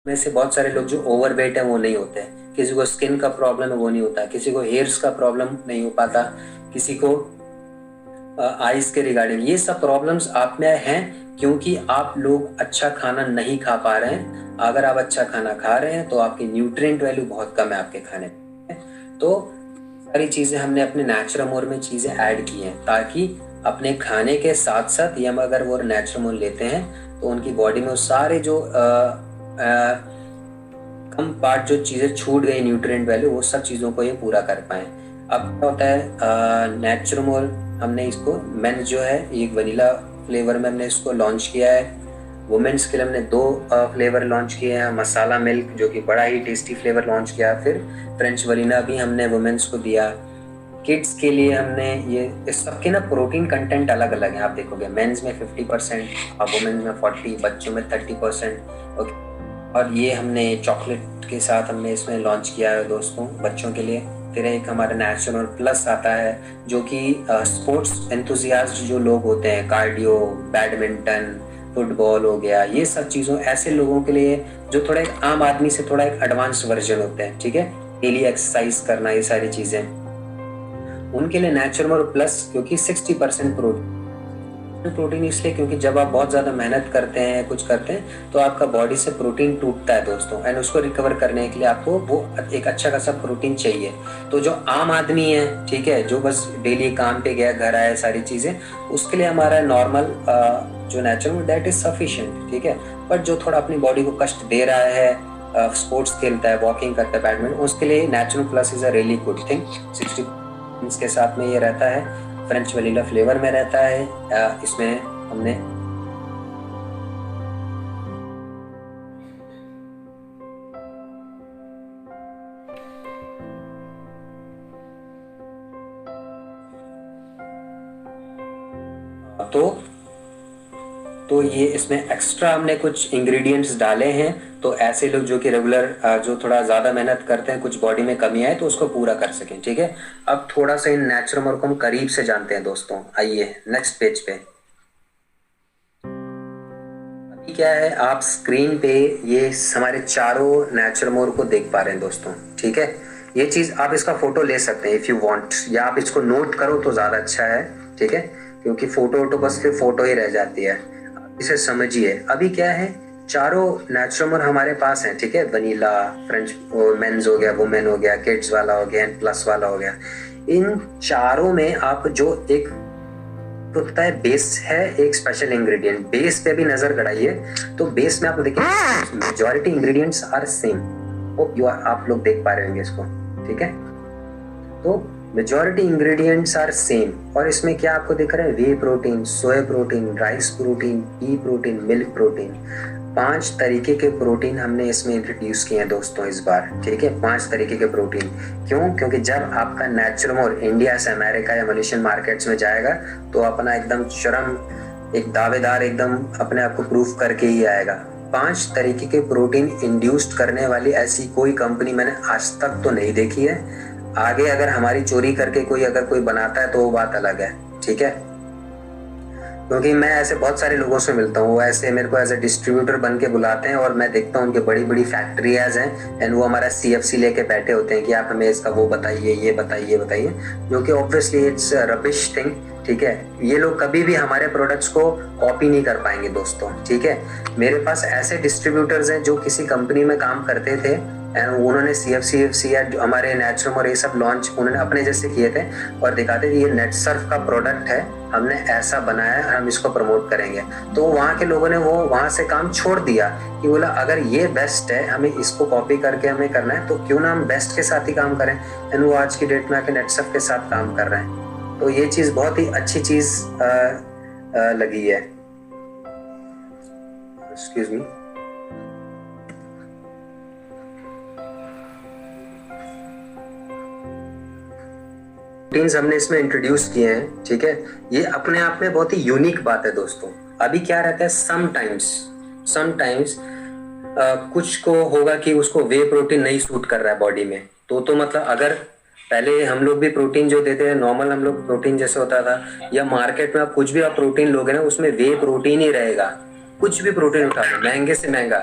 में से बहुत सारे लोग जो ओवरवेट है वो नहीं होते हैं, किसी को स्किन का प्रॉब्लम है वो नहीं होता, किसी को हेयर्स का प्रॉब्लम नहीं हो पाता, किसी को आइस के रिगार्डिंग। ये सब प्रॉब्लम्स आप में हैं क्योंकि आप लोग अच्छा खाना नहीं खा पा रहे हैं। अगर आप अच्छा खाना खा रहे हैं तो आपकी न्यूट्रिएंट वैल्यू बहुत कम है आपके खाने में। तो सारी चीज़ें हमने अपने नेचुरल में चीज़ें ऐड की हैं ताकि अपने खाने के साथ साथ ये हम अगर वो नेचुरल लेते हैं तो उनकी बॉडी में वो सारे जो कम पार्ट जो चीज़ें छूट गई न्यूट्रिएंट वैल्यू वो सब चीज़ों को ये पूरा कर पाए। अब क्या होता है, नेचुरल हमने इसको मेंस जो है एक वनीला फ्लेवर में हमने इसको लॉन्च किया है। वुमेन्स के लिए हमने 2 फ्लेवर लॉन्च किए हैं, मसाला मिल्क जो कि बड़ा ही टेस्टी फ्लेवर लॉन्च किया, फिर फ्रेंच वनीला भी हमने वुमेन्स को दिया। किड्स के लिए हमने ये इस सबके ना प्रोटीन कंटेंट अलग अलग है, आप देखोगे मेंस में 50% और वुमेन्स में 40%, बच्चों में 30%। ओके, और ये हमने चॉकलेट के साथ हमने इसमें लॉन्च किया है दोस्तों बच्चों के लिए। फिर एक हमारा नेचुरल प्लस आता है जो कि स्पोर्ट्स एंथुजियास्ट जो लोग होते हैं, कार्डियो, बैडमिंटन, फुटबॉल हो गया, ये सब चीज़ों ऐसे लोगों के लिए जो थोड़ा एक आम आदमी से थोड़ा एक एडवांस वर्जन होते हैं, ठीक है, डेली एक्सरसाइज करना, ये सारी चीज़ें उनके लिए नेचुरल प्लस, क्योंकि 60% प्रोटीन इसलिए क्योंकि जब आप बहुत ज़्यादा मेहनत करते हैं, कुछ करते हैं, तो आपका बॉडी से प्रोटीन टूटता है दोस्तों, एंड उसको रिकवर करने के लिए आपको वो एक अच्छा खासा प्रोटीन चाहिए। तो जो आम आदमी है, ठीक है, जो बस डेली काम पे गया, घर आया, सारी चीज़ें, उसके लिए हमारा नॉर्मल जो नेचुरल दैट इज सफिशिएंट, ठीक है। बट जो थोड़ा अपनी बॉडी को कष्ट दे रहा है, स्पोर्ट्स खेलता है, वॉकिंग करता है, बैडमिंटन, उसके लिए natural plus is a really good thing. 60 के साथ में ये रहता है, फ्रेंच वनीला फ्लेवर में रहता है। इसमें हमने तो ये इसमें एक्स्ट्रा हमने कुछ इंग्रेडिएंट्स डाले हैं, तो ऐसे लोग जो कि रेगुलर जो थोड़ा ज़्यादा मेहनत करते हैं, कुछ बॉडी में कमी आए तो उसको पूरा कर सकें, ठीक है। अब थोड़ा सा इन नेचुरल को हम करीब से जानते हैं दोस्तों। आइए नेक्स्ट पेज पे। अभी क्या है, आप स्क्रीन पे ये हमारे चारों नेचुरल को देख पा रहे हैं दोस्तों, ठीक है। ये चीज़ आप इसका फोटो ले सकते हैं इफ़ यू वांट, या आप इसको नोट करो तो ज़्यादा अच्छा है, ठीक है, क्योंकि फोटो बस फिर फोटो ही रह जाती है। इसे समझिए, अभी क्या है, चारों नेचुरल हमारे पास है, ठीक है, वनीला, फ्रेंच मेंस हो गया, वुमेन हो गया, किड्स वाला हो गया, प्लस वाला हो गया। इन चारों में आप जो एक होता है बेस है, एक स्पेशल इंग्रेडिएंट, बेस पे भी नजर गड़ाइए तो बेस में आप देखिए मेजॉरिटी इंग्रेडिएंट्स आर सेम। आप लोग देख पा रहे होंगे इसको, ठीक है। तो मेजॉरिटी इंग्रेडिएंट्स आर सेम, और इसमें क्या आपको दिख रहा है, whey protein, soya protein, rice protein, pea protein, milk protein, 5 तरीके के प्रोटीन हमने इसमें इंट्रोड्यूस किए हैं दोस्तों इस बार, ठीक है। 5 तरीके के प्रोटीन, क्यों? क्योंकि जब आपका नेचुरल इंडिया से अमेरिका या मलेशियन मार्केट्स में जाएगा तो अपना एकदम चरम एक दावेदार एकदम अपने आप को प्रूफ करके ही आएगा। 5 तरीके के प्रोटीन इंड्यूस्ड करने वाली ऐसी कोई कंपनी मैंने आज तक तो नहीं देखी है। आगे अगर हमारी चोरी करके अगर कोई बनाता है तो वो बात अलग है, ठीक है। क्योंकि मैं ऐसे बहुत सारे लोगों से मिलता हूँ, वो ऐसे मेरे को एज ए डिस्ट्रीब्यूटर बन के बुलाते हैं और मैं देखता हूँ उनके बड़ी बड़ी फैक्ट्रीज हैं, एंड वो हमारा CFC लेके बैठे होते हैं कि आप हमें इसका वो बताइए, ये बताइए, जो कि ऑब्वियसली इट्स रबिश थिंग, ठीक है। ये लोग कभी भी हमारे प्रोडक्ट्स को कॉपी नहीं कर पाएंगे दोस्तों, ठीक है। मेरे पास ऐसे डिस्ट्रीब्यूटर्स हैं जो किसी कंपनी में काम करते थे, एंड उन्होंने CFC या हमारे नेचुरल और ये सब लॉन्च उन्होंने अपने जैसे किए थे और दिखाते थे ये नेटसर्फ का प्रोडक्ट है, हमने ऐसा बनाया है, हम इसको प्रमोट करेंगे। तो वहाँ के लोगों ने वो वहाँ से काम छोड़ दिया कि बोला अगर ये बेस्ट है, हमें इसको कॉपी करके हमें करना है, तो क्यों ना हम बेस्ट के साथ ही काम करें। एंड वो आज की डेट में आके नेटसर्फ के साथ काम कर रहे हैं, तो ये चीज़ बहुत ही अच्छी चीज़ लगी है। Excuse me. प्रोटीन्स हमने इसमें इंट्रोड्यूस किए हैं, ठीक है। ये अपने आप में बहुत ही यूनिक बात है दोस्तों। अभी क्या रहता है, समटाइम्स कुछ को होगा कि उसको वे प्रोटीन नहीं सूट कर रहा है बॉडी में, तो मतलब अगर पहले हम लोग भी प्रोटीन जो देते हैं नॉर्मल हम लोग प्रोटीन जैसे होता था, या मार्केट में आप कुछ भी आप प्रोटीन लोगे ना उसमें वे प्रोटीन ही रहेगा। कुछ भी प्रोटीन उठा लो, महंगे से महंगा,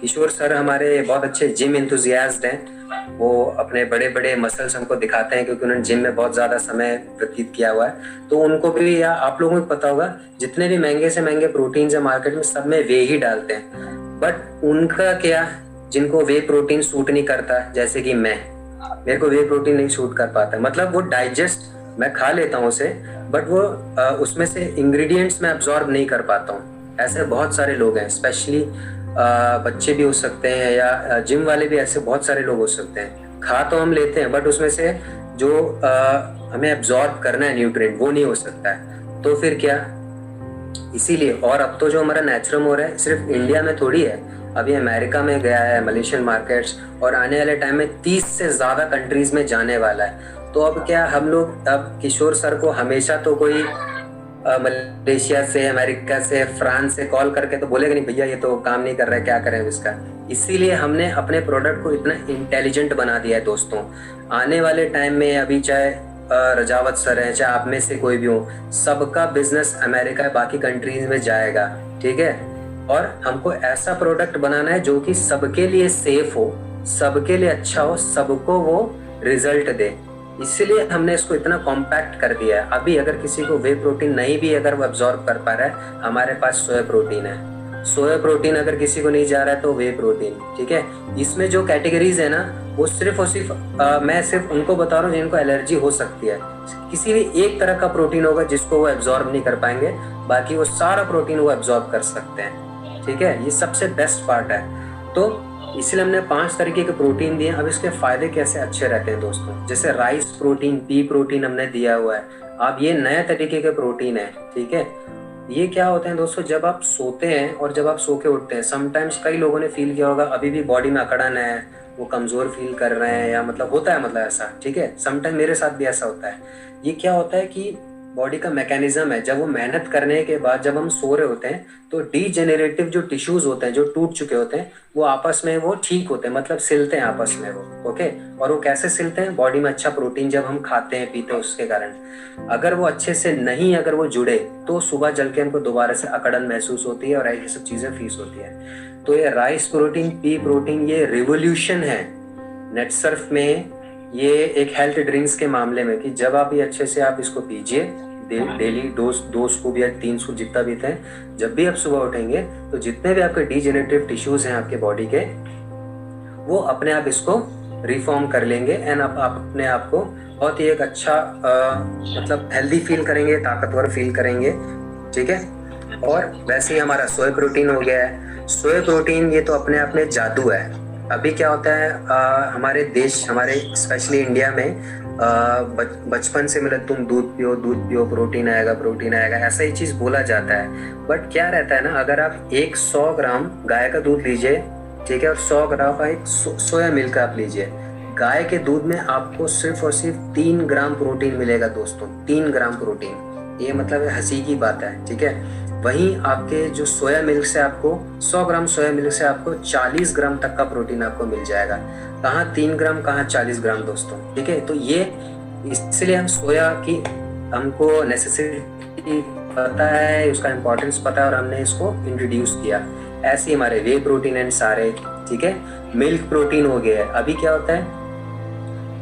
किशोर सर हमारे बहुत अच्छे जिम इंथुजियास्ट हैं। वो अपने बड़े बड़े मसल्स हमको दिखाते हैं क्योंकि उन्होंने जिम में बहुत ज्यादा समय व्यतीत किया हुआ है। तो उनको भी, या आप लोगों को पता होगा, जितने भी महंगे से महंगे प्रोटीन है मार्केट में सब में वे ही डालते हैं। बट उनका क्या, जिनको वे प्रोटीन सूट नहीं करता, जैसे कि मेरे को वे प्रोटीन नहीं सूट कर पाता, मतलब वो डाइजेस्ट मैं खा लेता हूँ उसे, बट वो उसमें से इंग्रेडिएंट्स में अब्जॉर्ब नहीं कर पाता हूँ। ऐसे बहुत सारे लोग हैं, स्पेशली बच्चे भी हो सकते हैं या जिम वाले भी, ऐसे बहुत सारे लोग हो सकते हैं। खा तो हम लेते हैं बट उसमें से जो हमें एब्जॉर्ब करना है न्यूट्रिएंट वो नहीं हो सकता है। तो फिर क्या, इसीलिए। और अब तो जो हमारा नेचुरमोर है सिर्फ इंडिया में थोड़ी है, अभी अमेरिका में गया है, मलेशियन मार्केट्स, और आने वाले टाइम में 30 से ज्यादा कंट्रीज में जाने वाला है। तो अब क्या, हम लोग अब किशोर सर को हमेशा तो कोई मलेशिया से, अमेरिका से, फ्रांस से कॉल करके तो बोलेगा नहीं भैया ये तो काम नहीं कर रहा है, क्या करें इसका। इसीलिए हमने अपने प्रोडक्ट को इतना इंटेलिजेंट बना दिया है दोस्तों। आने वाले टाइम में अभी चाहे रजावत सर है, चाहे आप में से कोई भी हो, सबका बिजनेस अमेरिका बाकी कंट्रीज में जाएगा, ठीक है। और हमको ऐसा प्रोडक्ट बनाना है जो कि सबके लिए सेफ हो, सबके लिए अच्छा हो, सबको वो रिजल्ट दे। इसलिए हमने इसको इतना कॉम्पैक्ट कर दिया है। अभी अगर किसी को वे प्रोटीन नहीं भी अगर वो एब्जॉर्ब कर पा रहा है, हमारे पास सोया प्रोटीन है। सोया प्रोटीन अगर किसी को नहीं जा रहा है तो वे प्रोटीन, ठीक है। इसमें जो कैटेगरीज है ना, वो सिर्फ और सिर्फ मैं सिर्फ उनको बता रहा हूँ जिनको एलर्जी हो सकती है। किसी भी एक तरह का प्रोटीन होगा जिसको वो एब्जॉर्ब नहीं कर पाएंगे, बाकी वो सारा प्रोटीन वो एब्जॉर्ब कर सकते हैं, ठीक है। ये सबसे बेस्ट पार्ट है। तो इसलिए हमने 5 तरीके के प्रोटीन दिए। अब इसके फायदे कैसे अच्छे रहते हैं दोस्तों, जैसे राइस प्रोटीन, पी प्रोटीन हमने दिया हुआ है। अब ये नए तरीके के प्रोटीन है, ठीक है। ये क्या होते हैं दोस्तों, जब आप सोते हैं और जब आप सो के उठते हैं, समटाइम्स कई लोगों ने फील किया होगा अभी भी बॉडी में अकड़न है, वो कमजोर फील कर रहे हैं, या मतलब होता है, मतलब ऐसा, ठीक है। समटाइम मेरे साथ भी ऐसा होता है। ये क्या होता है कि बॉडी का मैकेनिज्म है, जब वो मेहनत करने के बाद जब हम सो रहे होते हैं तो डीजेनरेटिव जो टिश्यूज होते हैं, जो टूट चुके होते हैं, वो आपस में वो ठीक होते हैं, मतलब सिलते हैं आपस में वो, ओके। और वो कैसे सिलते हैं, बॉडी में अच्छा प्रोटीन जब हम खाते हैं पीते हैं उसके कारण। अगर वो अच्छे से नहीं, अगर वो जुड़े, तो सुबह जल के हमको दोबारा से अकड़न महसूस होती है और ये सब चीजें फीस होती है। तो ये राइस प्रोटीन, पी प्रोटीन, ये रिवोल्यूशन है नेटसर्फ में। ये एक हेल्थ ड्रिंक्स के मामले में कि जब आप ये अच्छे से आप इसको पीजिए, डेली डोज 2 स्कूप या 3 स्कूप जितना भी थे, जब भी आप सुबह उठेंगे तो जितने भी आपके डीजेनरेटिव टिश्यूज हैं आपके बॉडी के, वो अपने आप इसको रिफॉर्म कर लेंगे एंड आप अपने आप को बहुत ही एक अच्छा मतलब हेल्दी फील करेंगे, ताकतवर फील करेंगे, ठीक है। और वैसे ही हमारा सोया प्रोटीन हो गया है। सोया प्रोटीन ये तो अपने आप में जादू है। अभी क्या होता है, हमारे देश, हमारे स्पेशली इंडिया में बचपन से मतलब तुम दूध पियो, प्रोटीन आएगा, ऐसा ही चीज बोला जाता है। बट क्या रहता है ना, अगर आप 100 ग्राम गाय का दूध लीजिए, ठीक है, और 100 ग्राम एक सोया मिल्क आप लीजिए, गाय के दूध में आपको सिर्फ और सिर्फ 3 ग्राम प्रोटीन मिलेगा दोस्तों, 3 ग्राम प्रोटीन। ये मतलब हंसी की बात है, ठीक है। वहीं आपके जो सोया मिल्क से आपको 100 ग्राम सोया मिल्क से आपको 40 ग्राम तक का प्रोटीन आपको मिल जाएगा। कहाँ 3 ग्राम, कहाँ 40 ग्राम दोस्तों, ठीक है। तो ये इसलिए हम सोया की हमको नेसेसिटी पता है, उसका इम्पोर्टेंस पता है और हमने इसको इंट्रोड्यूस किया। ऐसे हमारे वे प्रोटीन एंड सारे, ठीक है। मिल्क प्रोटीन हो गया है। अभी क्या होता है,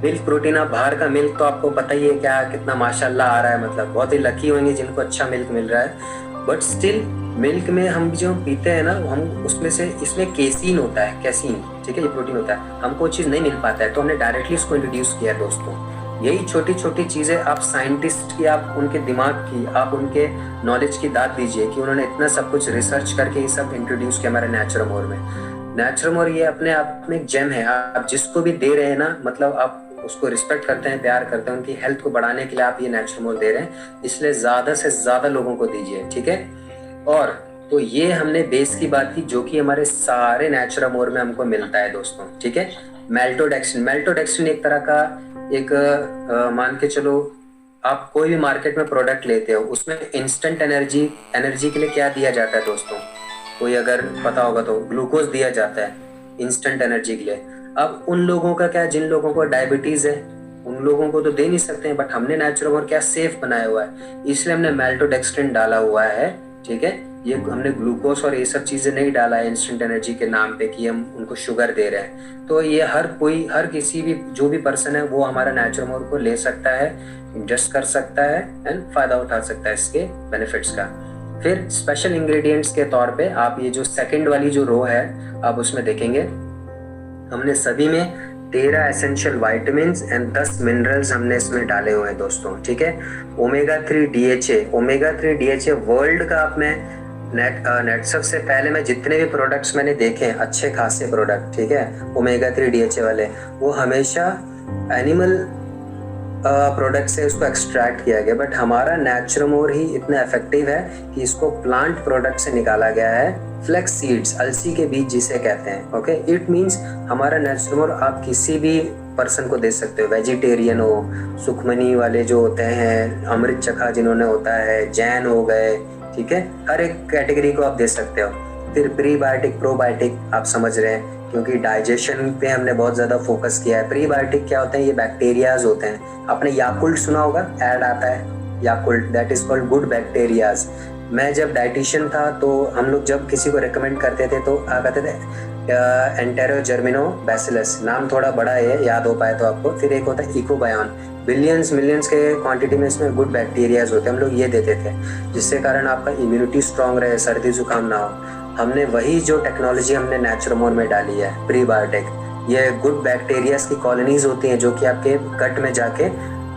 मिल्क प्रोटीन, आप बाहर का मिल्क तो आपको पता ही है क्या कितना माशाल्लाह आ रहा है, मतलब बहुत ही लकी होंगे जिनको अच्छा मिल्क मिल रहा है। बट स्टिल मिल्क में हम जो पीते हैं ना, हम उसमें से, इसमें केसीन होता है, कैसीन, ठीक है, ये प्रोटीन होता है, हमको वो चीज़ नहीं मिल पाता है, तो हमने डायरेक्टली इसको इंट्रोड्यूस किया है दोस्तों। यही छोटी छोटी चीज़ें आप साइंटिस्ट की, आप उनके दिमाग की, आप उनके नॉलेज की दाद दीजिए कि उन्होंने इतना सब कुछ रिसर्च करके ये सब इंट्रोड्यूस किया हमारे नेचुरमोर में। नेचुरमोर ये अपने आप में एक जेम है। आप जिसको भी दे रहे हैं ना, मतलब आप उसको रिस्पेक्ट करते हैं, प्यार करते हैं, उनकी हेल्थ को बढ़ाने के लिए आप ये नेचुरमोर दे रहे हैं, इसलिए ज्यादा से ज्यादा लोगों को दीजिए, ठीक है। और तो ये हमने बेस की बात की जो कि हमारे सारे नेचुरमोर में हमको मिलता है दोस्तों, ठीक है। मेल्टोडेक्स्ट्रिन एक तरह का एक मान के चलो, आप कोई भी मार्केट में प्रोडक्ट लेते हो, उसमें इंस्टेंट एनर्जी के लिए क्या दिया जाता है दोस्तों, कोई अगर पता होगा तो ग्लूकोज दिया जाता है इंस्टेंट एनर्जी के लिए। अब उन लोगों का क्या, जिन लोगों को डायबिटीज है, उन लोगों को तो दे नहीं सकते हैं, बट हमने नेचुरमोर क्या सेफ बनाया हुआ है, इसलिए हमने मेल्टोडेक्स्ट्रिन डाला हुआ है, ठीक है। ये हमने ग्लूकोज और ये सब चीजें नहीं डाला है इंस्टेंट एनर्जी के नाम पे कि हम उनको शुगर दे रहे हैं। तो ये हर किसी भी जो भी पर्सन है वो हमारा नेचुरमोर को ले सकता है, इंजेस्ट कर सकता है एंड फायदा उठा सकता है इसके बेनिफिट्स का। फिर स्पेशल इंग्रेडिएंट्स के तौर पे आप ये जो सेकंड वाली जो रो है आप उसमें देखेंगे हमने सभी में 13 एसेंशियल वाइटामिन्स एंड 10 मिनरल्स हमने इसमें डाले हुए हैं दोस्तों, ठीक है। ओमेगा 3 DHA वर्ल्ड का आप में नेट सबसे पहले मैं जितने भी प्रोडक्ट्स मैंने देखे अच्छे खासे प्रोडक्ट, ठीक है, ओमेगा 3 DHA वाले, वो हमेशा एनिमल प्रोडक्ट से उसको एक्सट्रैक्ट किया गया, बट हमारा नेचुरमोर ही इतना इफेक्टिव है कि इसको प्लांट प्रोडक्ट से निकाला गया है, फ्लेक्स सीड्स, अलसी के बीज जिसे कहते हैं। ओके, इट मींस हमारा नेचुरमोर आप किसी भी पर्सन को दे सकते हो, वेजिटेरियन हो, सुखमनी वाले जो होते हैं, अमृत चखा जिन्होंने होता है, जैन हो गए, ठीक है, हर एक कैटेगरी को आप दे सकते हो। फिर प्रीबायोटिक प्रोबायोटिक आप समझ रहे हैं, क्योंकि डाइजेशन पे हमने बहुत ज़्यादा फोकस किया है। प्रीबायोटिक क्या होते हैं, ये बैक्टीरियाज होते हैं। आपने याकुल्ट सुना होगा, ऐड आता है Yakult, that is called good bacterias. मैं जब डाइटिशियन था तो हम लोग जब किसी को रिकमेंड करते थे तो कहते थे एंटेरोजर्मिनो बैसिलस, नाम थोड़ा बड़ा है, याद हो पाए तो आपको। फिर एक होता है इकोबायोन, बिलियंस मिलियंस के क्वांटिटी में इसमें गुड बैक्टीरियाज होते हैं, हम लोग ये देते थे जिससे कारण आपका इम्यूनिटी स्ट्रांग रहे, सर्दी जुकाम ना हो। हमने वही जो टेक्नोलॉजी हमने नेचुरमोर में डाली है, प्रीबायोटिक। ये गुड बैक्टीरियाज की कॉलोनीज होती हैं जो कि आपके गट में जाके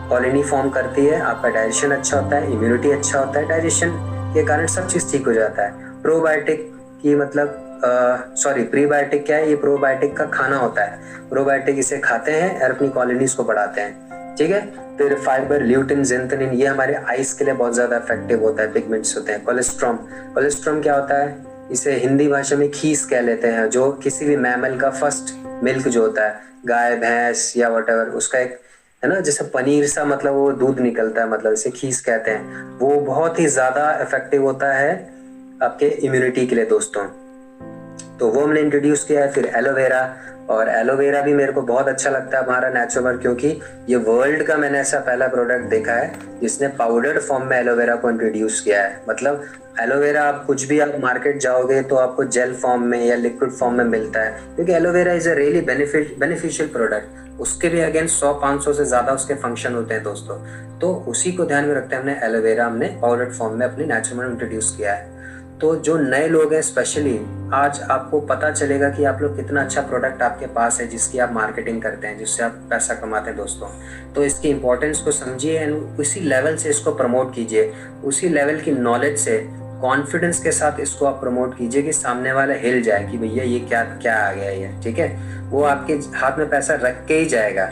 कॉलोनी फॉर्म करती है, आपका डाइजेशन अच्छा होता है, इम्यूनिटी अच्छा होता है, डाइजेशन के कारण सब चीज ठीक हो जाता है। प्रोबायोटिक की मतलब प्रीबायोटिक क्या है, ये प्रोबायोटिक का खाना होता है। प्रोबायोटिक इसे खाते हैं और अपनी कॉलोनीज को बढ़ाते हैं, ठीक है। फिर फाइबर, ल्यूटिन, जिंथनिन, ये हमारे आइस के लिए बहुत ज्यादा इफेक्टिव होता है, पिगमेंट्स होते हैं। कोलेस्ट्रॉम क्या होता है, इसे हिंदी भाषा में खीस कह लेते हैं, जो किसी भी मैमल का फर्स्ट मिल्क जो होता है, गाय भैंस या व्हाटएवर, उसका एक है ना, जैसे पनीर सा, मतलब वो दूध निकलता है, मतलब इसे खीस कहते हैं। वो बहुत ही ज्यादा इफेक्टिव होता है आपके इम्यूनिटी के लिए दोस्तों, तो वो हमने इंट्रोड्यूस किया है। फिर एलोवेरा, और एलोवेरा भी मेरे को बहुत अच्छा लगता है हमारा नेचुरल, क्योंकि ये वर्ल्ड का मैंने ऐसा पहला प्रोडक्ट देखा है जिसने पाउडर फॉर्म में एलोवेरा को इंट्रोड्यूस किया है। मतलब एलोवेरा आप कुछ भी आप मार्केट जाओगे तो आपको जेल फॉर्म में या लिक्विड फॉर्म में मिलता है, क्योंकि aloe vera is a really beneficial product. उसके भी अगेंस्ट 100-500 से ज्यादा उसके फंक्शन होते हैं दोस्तों, तो उसी को ध्यान में रखते हैं हमने एलोवेरा हमने पाउडर फॉर्म में अपने नेचुरल में इंट्रोड्यूस किया है। तो जो नए लोग हैं स्पेशली, आज आपको पता चलेगा कि आप लोग कितना अच्छा प्रोडक्ट आपके पास है जिसकी आप मार्केटिंग करते हैं, जिससे आप पैसा कमाते हैं दोस्तों। तो इसकी इंपॉर्टेंस को समझिए एंड उसी लेवल से इसको प्रमोट कीजिए, उसी लेवल की नॉलेज से कॉन्फिडेंस के साथ इसको आप प्रमोट कीजिए कि सामने वाला हिल जाए कि भैया ये क्या क्या आ गया ये, ठीक है। वो आपके हाथ में पैसा रख के ही जाएगा।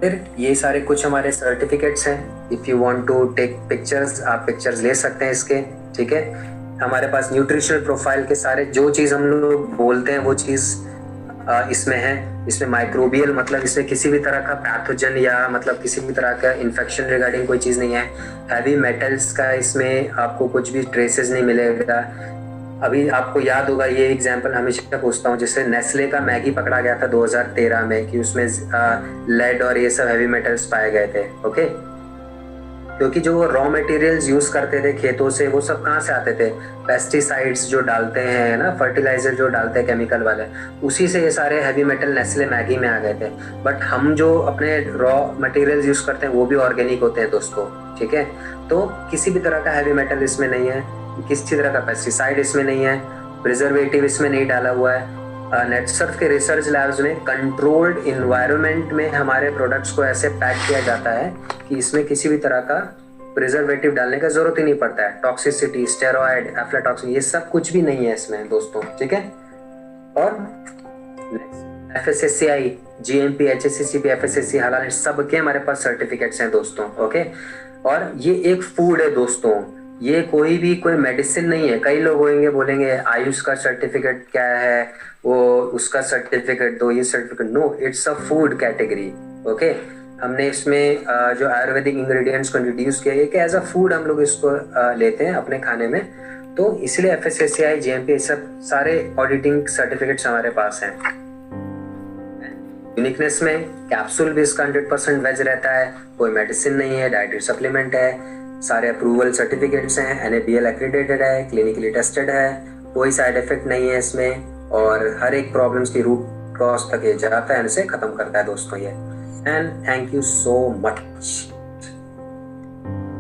फिर ये सारे कुछ हमारे सर्टिफिकेट्स हैं, if you want to take pictures आप पिक्चर्स ले सकते हैं इसके, ठीक है। हमारे पास न्यूट्रिशनल प्रोफाइल के सारे जो चीज हम लोग बोलते हैं वो चीज इसमें है। इसमें माइक्रोबियल, मतलब इसमें किसी भी तरह का पैथोजन या मतलब किसी भी तरह का इन्फेक्शन रिगार्डिंग कोई चीज नहीं है। हैवी मेटल्स का इसमें आपको कुछ भी ट्रेसेस नहीं मिलेगा। अभी आपको याद होगा, ये एग्जांपल हमेशा पूछता हूँ, जैसे नेस्ले का मैगी पकड़ा गया था 2013 में कि उसमें लेड और ये सब हैवी मेटल्स पाए गए थे, ओके। क्योंकि जो वो रॉ मटेरियल्स यूज करते थे खेतों से, वो सब कहाँ से आते थे, पेस्टिसाइड्स जो डालते हैं ना, फर्टिलाइजर जो डालते हैं केमिकल वाले, उसी से ये सारे हैवी मेटल नेस्ले मैगी में आ गए थे। बट हम जो अपने रॉ मटेरियल्स यूज करते हैं वो भी ऑर्गेनिक होते हैं दोस्तों, ठीक है। तो किसी भी तरह का हैवी मेटल इसमें नहीं है, किसी तरह का पेस्टिसाइड इसमें नहीं है, प्रिजर्वेटिव इसमें नहीं डाला हुआ है। नेटसर्फ के रिसर्च लैब्स में कंट्रोल्ड इन्वायरमेंट में हमारे प्रोडक्ट्स को ऐसे पैक किया जाता है कि इसमें किसी भी तरह का प्रिजर्वेटिव डालने का जरूरत ही नहीं पड़ता है। टॉक्सिसिटी, स्टेरॉइड, एफ्लाटॉक्सिन, ये सब कुछ भी नहीं है इसमें दोस्तों, ठीक है। और FSSAI, GMP, HACCP, FSSAI, हलाल, सब के हमारे पास सर्टिफिकेट्स हैं दोस्तों, ओके। और ये एक फूड है दोस्तों, ये कोई मेडिसिन नहीं है। कई लोग होंगे बोलेंगे आयुष का सर्टिफिकेट क्या है, वो उसका सर्टिफिकेट दो, ये certificate, no, it's a food category, okay. हमने इसमें जो आयुर्वेदिक इंग्रेडिएंट्स को इंट्रोड्यूस किया है कि एज अ फूड हम लोग इसको लेते हैं अपने खाने में, तो इसलिए FSSAI, GMP, सब सारे ऑडिटिंग सर्टिफिकेट्स हमारे पास हैं। यूनिकनेस में कैप्सूल भी इसका 100% वेज रहता है, कोई मेडिसिन नहीं है, डाइटरी सप्लीमेंट है। सारे अप्रूवल सर्टिफिकेट्स हैं, NABL एक्रेडिटेड है, क्लिनिकली टेस्टेड है, कोई साइड इफेक्ट नहीं है इसमें, और हर एक प्रॉब्लम्स की रूट कॉज तक ये जाता है, इनसे खत्म करता है दोस्तों ये। And thank you so much.